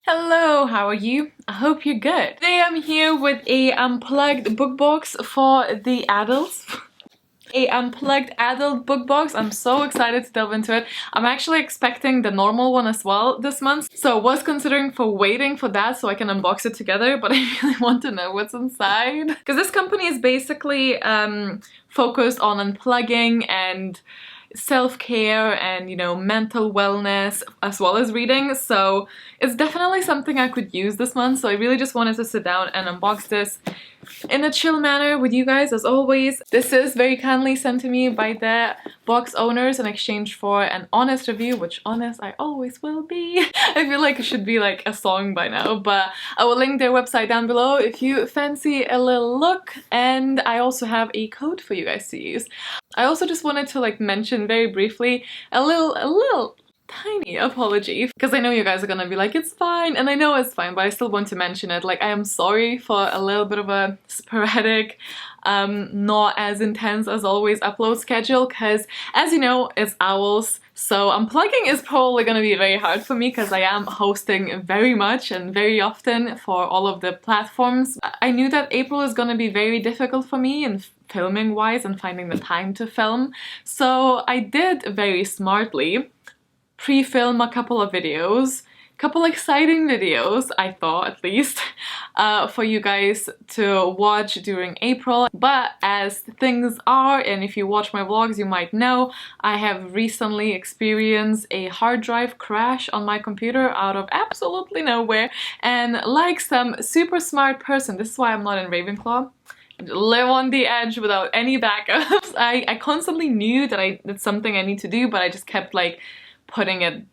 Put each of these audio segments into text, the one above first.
Hello, how are you? I hope you're good. Today I'm here with a unplugged book box for the adults. A unplugged adult book box. I'm so excited to delve into it. I'm actually expecting the normal one as well this month, so I was considering for waiting for that so I can unbox it together, but I really want to know what's inside. Because this company is basically focused on unplugging and self-care and, you know, mental wellness as well as reading, so it's definitely something I could use this month. So I really just wanted to sit down and unbox this in a chill manner with you guys as always. This is very kindly sent to me by the box owners in exchange for an honest review, which honest I always will be. I feel like it should be like a song by now, but I will link their website down below if you fancy a little look, and I also have a code for you guys to use. I also just wanted to like mention very briefly a little tiny apology, because I know you guys are gonna be like, it's fine, and I know it's fine, but I still want to mention it. Like, I am sorry for a little bit of a sporadic, not as intense as always upload schedule, because as you know, it's owls, so unplugging is probably gonna be very hard for me because I am hosting very much and very often for all of the platforms. I knew that April is gonna be very difficult for me and filming wise and finding the time to film, so I did very smartly pre-film a couple of videos, couple exciting videos, I thought at least, for you guys to watch during April. But as things are, and if you watch my vlogs you might know, I have recently experienced a hard drive crash on my computer out of absolutely nowhere, and like some super smart person, this is why I'm not in Ravenclaw, live on the edge without any backups. I constantly knew that it's something I need to do, but I just kept like putting it,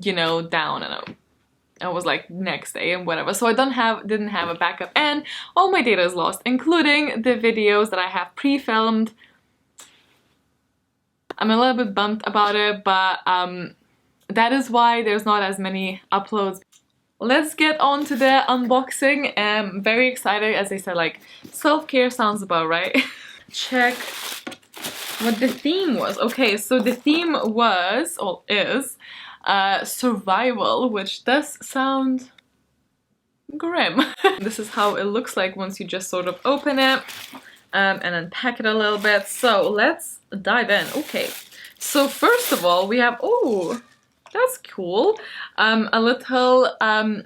you know, down, and I was like next day and whatever. So I didn't have a backup, and all my data is lost, including the videos that I have pre-filmed. I'm a little bit bummed about it, but that is why there's not as many uploads. Let's get on to the unboxing. I'm very excited. As I said, like, self-care sounds about right. Check what the theme was. Okay, so the theme was, or is, survival, which does sound grim. This is how it looks like once you just sort of open it and unpack it a little bit. So let's dive in. Okay, so first of all we have, oh, that's cool, a little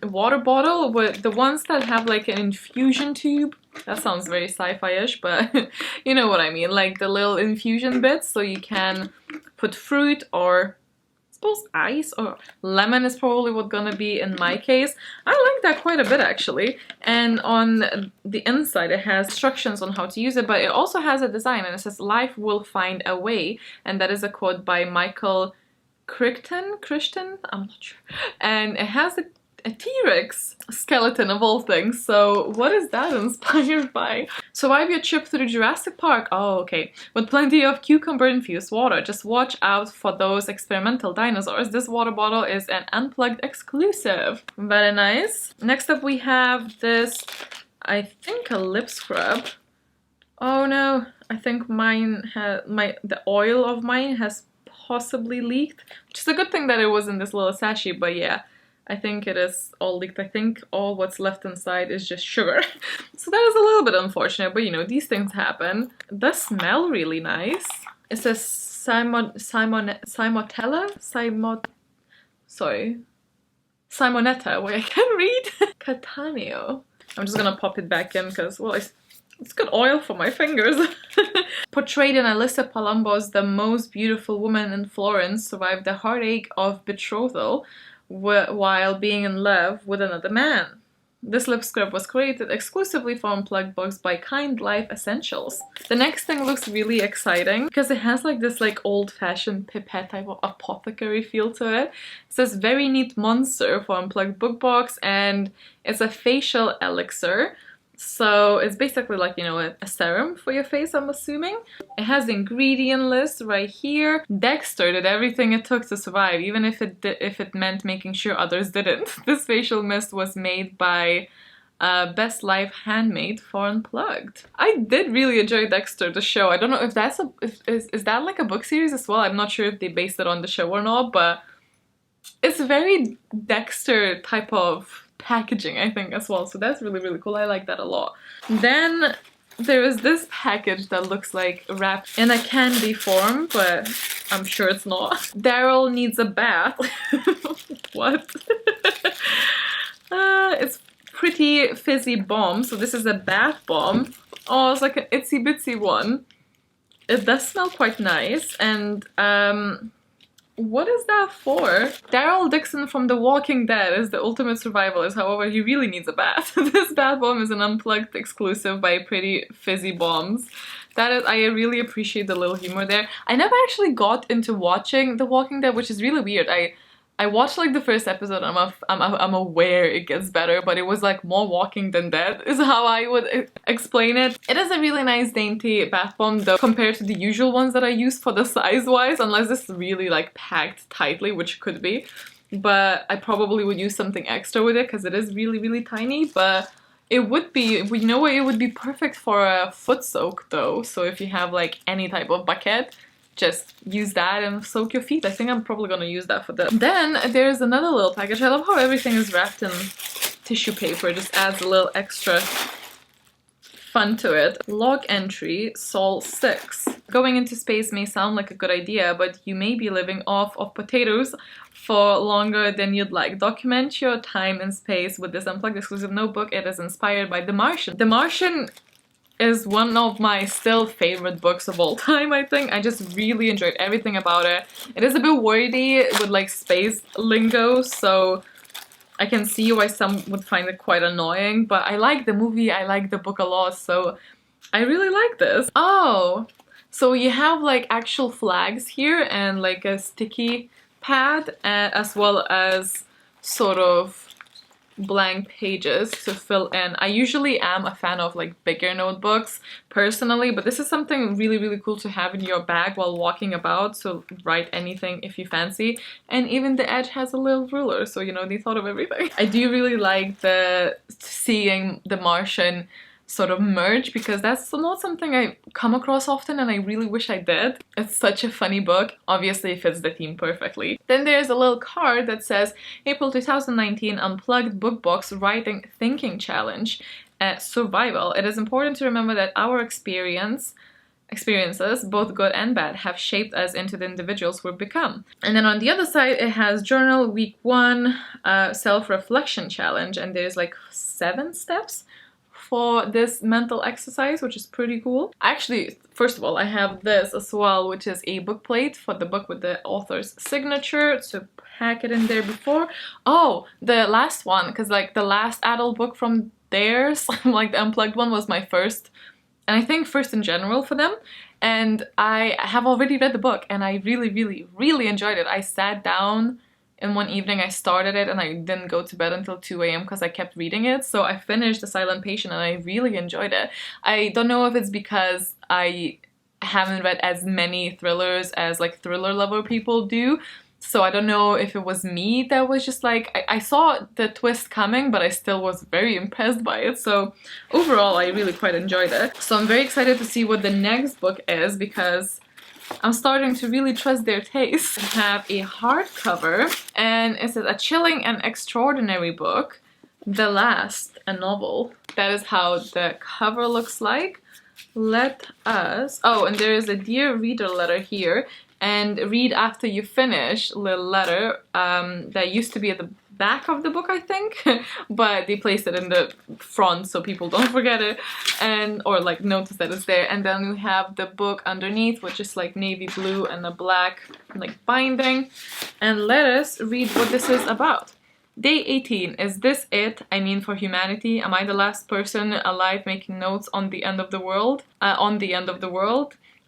water bottle with the ones that have like an infusion tube. That sounds very sci-fi-ish, but you know what I mean, like the little infusion bits, so you can put fruit or I suppose ice or lemon is probably what's gonna be in my case. I like that quite a bit actually. And on the inside it has instructions on how to use it, but it also has a design, and it says "Life will find a way," and that is a quote by Michael Crichton, I'm not sure, and it has a T-Rex skeleton of all things, so what is that inspired by? Survive your trip through Jurassic Park, oh okay, with plenty of cucumber-infused water. Just watch out for those experimental dinosaurs. This water bottle is an Unplugged exclusive. Very nice. Next up we have this, I think a lip scrub. Oh no, I think mine has, the oil of mine has possibly leaked, which is a good thing that it was in this little sachet, but yeah, I think it is all leaked. I think all what's left inside is just sugar. So that is a little bit unfortunate, but you know, these things happen. It does smell really nice. It says Simonetta? Simonetta, wait, I can't read. Cataneo. I'm just gonna pop it back in because, well, it's got oil for my fingers. Portrayed in Alyssa Palumbo's The Most Beautiful Woman in Florence, survived the heartache of betrothal while being in love with another man. This lip scrub was created exclusively for Unplugged books by Kind Life Essentials. The next thing looks really exciting because it has like this like old-fashioned pipette type of apothecary feel to it. It says "Very Neat Monster" for Unplugged book box, and it's a facial elixir. So it's basically like, you know, a serum for your face, I'm assuming. It has the ingredient list right here. Dexter did everything it took to survive, even if it meant making sure others didn't. This facial mist was made by Best Life Handmade for Unplugged. I did really enjoy Dexter, the show. I don't know if that's is that like a book series as well? I'm not sure if they based it on the show or not, but it's very Dexter type of packaging, I think, as well. So that's really, really cool. I like that a lot. Then there is this package that looks like wrapped in a candy form, but I'm sure it's not. Daryl needs a bath. What? It's Pretty Fizzy Bomb. So this is a bath bomb. Oh, it's like an itsy bitsy one. It does smell quite nice. And what is that for? Daryl Dixon from The Walking Dead is the ultimate survivalist, however, he really needs a bath. This bath bomb is an Unplugged exclusive by Pretty Fizzy Bombs. That is, I really appreciate the little humor there. I never actually got into watching The Walking Dead, which is really weird. I watched like the first episode. I'm aware it gets better, but it was like more Walking than Dead is how I would explain it. It is a really nice dainty bath bomb though, compared to the usual ones that I use for the size wise, unless this is really like packed tightly, which could be. But I probably would use something extra with it because it is really, really tiny. But it would be, you know what, it would be perfect for a foot soak though. So if you have like any type of bucket, just use that and soak your feet. I think I'm probably gonna use that for that. Then there's another little package. I love how everything is wrapped in tissue paper. It just adds a little extra fun to it. Log entry, Sol 6. Going into space may sound like a good idea, but you may be living off of potatoes for longer than you'd like. Document your time in space with this Unplugged exclusive notebook. It is inspired by The Martian. The Martian is one of my still favorite books of all time, I think. I just really enjoyed everything about it. It is a bit wordy with like space lingo, so I can see why some would find it quite annoying, but I like the movie, I like the book a lot, so I really like this. Oh, so you have like actual flags here and like a sticky pad, as well as sort of blank pages to fill in. I usually am a fan of like bigger notebooks personally, but this is something really, really cool to have in your bag while walking about, so write anything if you fancy. And even the edge has a little ruler, so you know, they thought of everything. I do really like the seeing The Martian sort of merge, because that's not something I come across often and I really wish I did. It's such a funny book. Obviously it fits the theme perfectly. Then there's a little card that says April 2019 Unplugged Book Box Writing Thinking Challenge Survival. It is important to remember that our experiences, both good and bad, have shaped us into the individuals we've become. And then on the other side it has Journal Week 1 Self-Reflection Challenge, and there's like 7 steps for this mental exercise, which is pretty cool. Actually, first of all, I have this as well, which is a book plate for the book with the author's signature to pack it in there before. Oh, the last one, because like the last adult book from theirs, like the Unplugged one, was my first, and I think first in general for them. And I have already read the book and I really, really, really enjoyed it. I sat down in one evening, I started it and I didn't go to bed until 2 a.m. because I kept reading it. So I finished The Silent Patient and I really enjoyed it. I don't know if it's because I haven't read as many thrillers as like thriller lover people do. So I don't know if it was me that was just like, I saw the twist coming, but I still was very impressed by it. So overall, I really quite enjoyed it. So I'm very excited to see what the next book is, because I'm starting to really trust their taste. I have a hardcover, and it says A Chilling and Extraordinary Book, The Last, a novel. That is how the cover looks like. Let us... Oh, and there is a Dear Reader letter here, and read after you finish little letter that used to be at the back of the book, I think, but they placed it in the front so people don't forget it, and or like notice that it's there. And then we have the book underneath, which is like navy blue and a black like binding. And let us read what this is about. Day 18. Is this it? I mean, for humanity? Am I the last person alive making notes on the end of the world?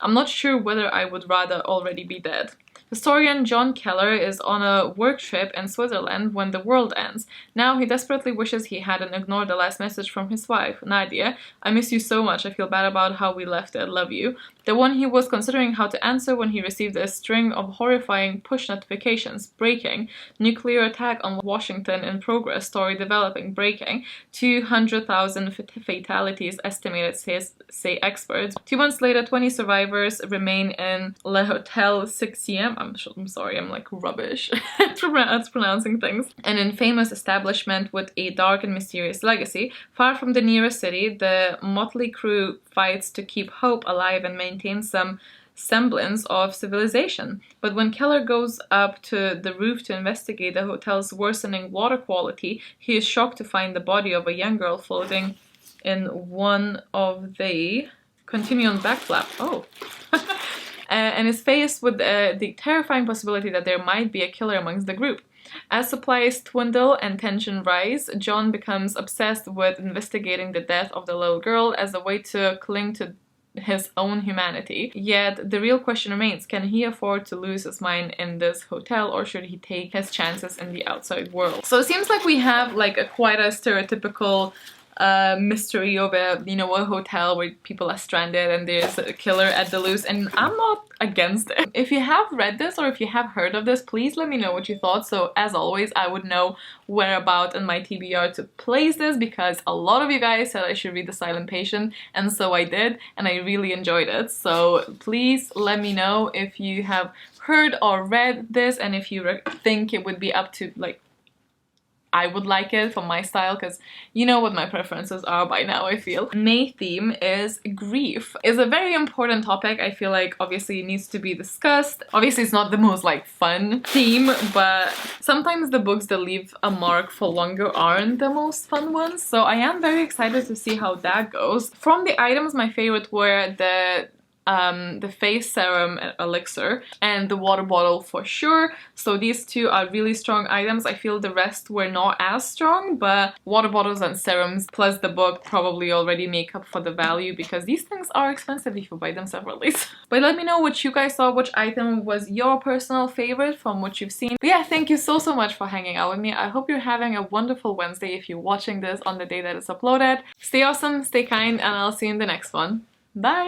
I'm not sure whether I would rather already be dead. Historian John Keller is on a work trip in Switzerland when the world ends. Now he desperately wishes he hadn't ignored the last message from his wife. Nadia, I miss you so much. I feel bad about how we left it. Love you. The one he was considering how to answer when he received a string of horrifying push notifications. Breaking. Nuclear attack on Washington in progress. Story developing. Breaking. 200,000 fatalities estimated, say experts. 2 months later, 20 survivors remain in Le Hotel 6 p.m. I'm sorry, I'm like rubbish at pronouncing things. An infamous establishment with a dark and mysterious legacy. Far from the nearest city, the motley crew fights to keep hope alive and maintain some semblance of civilization. But when Keller goes up to the roof to investigate the hotel's worsening water quality, he is shocked to find the body of a young girl floating in one of the... Continue on backflap. Oh. And is faced with the terrifying possibility that there might be a killer amongst the group. As supplies dwindle and tension rise, John becomes obsessed with investigating the death of the little girl as a way to cling to his own humanity. Yet the real question remains, can he afford to lose his mind in this hotel, or should he take his chances in the outside world? So it seems like we have like quite a stereotypical mystery of a, you know, a hotel where people are stranded and there's a killer at the loose, and I'm not against it. If you have read this or if you have heard of this, please let me know what you thought, so as always I would know whereabout in my TBR to place this, because a lot of you guys said I should read The Silent Patient, and so I did, and I really enjoyed it. So please let me know if you have heard or read this, and if you think it would be up to, like, I would like it for my style, because you know what my preferences are by now, I feel. May theme is grief. It's a very important topic. I feel like obviously it needs to be discussed. Obviously it's not the most like fun theme, but sometimes the books that leave a mark for longer aren't the most fun ones. So I am very excited to see how that goes. From the items, my favorite were the face serum elixir and the water bottle for sure. So these two are really strong items. I feel the rest were not as strong, but water bottles and serums plus the book probably already make up for the value, because these things are expensive if you buy them separately. But let me know what you guys thought, which item was your personal favorite from what you've seen. But yeah, thank you so much for hanging out with me. I hope you're having a wonderful Wednesday if you're watching this on the day that it's uploaded. Stay awesome, stay kind, and I'll see you in the next one. Bye!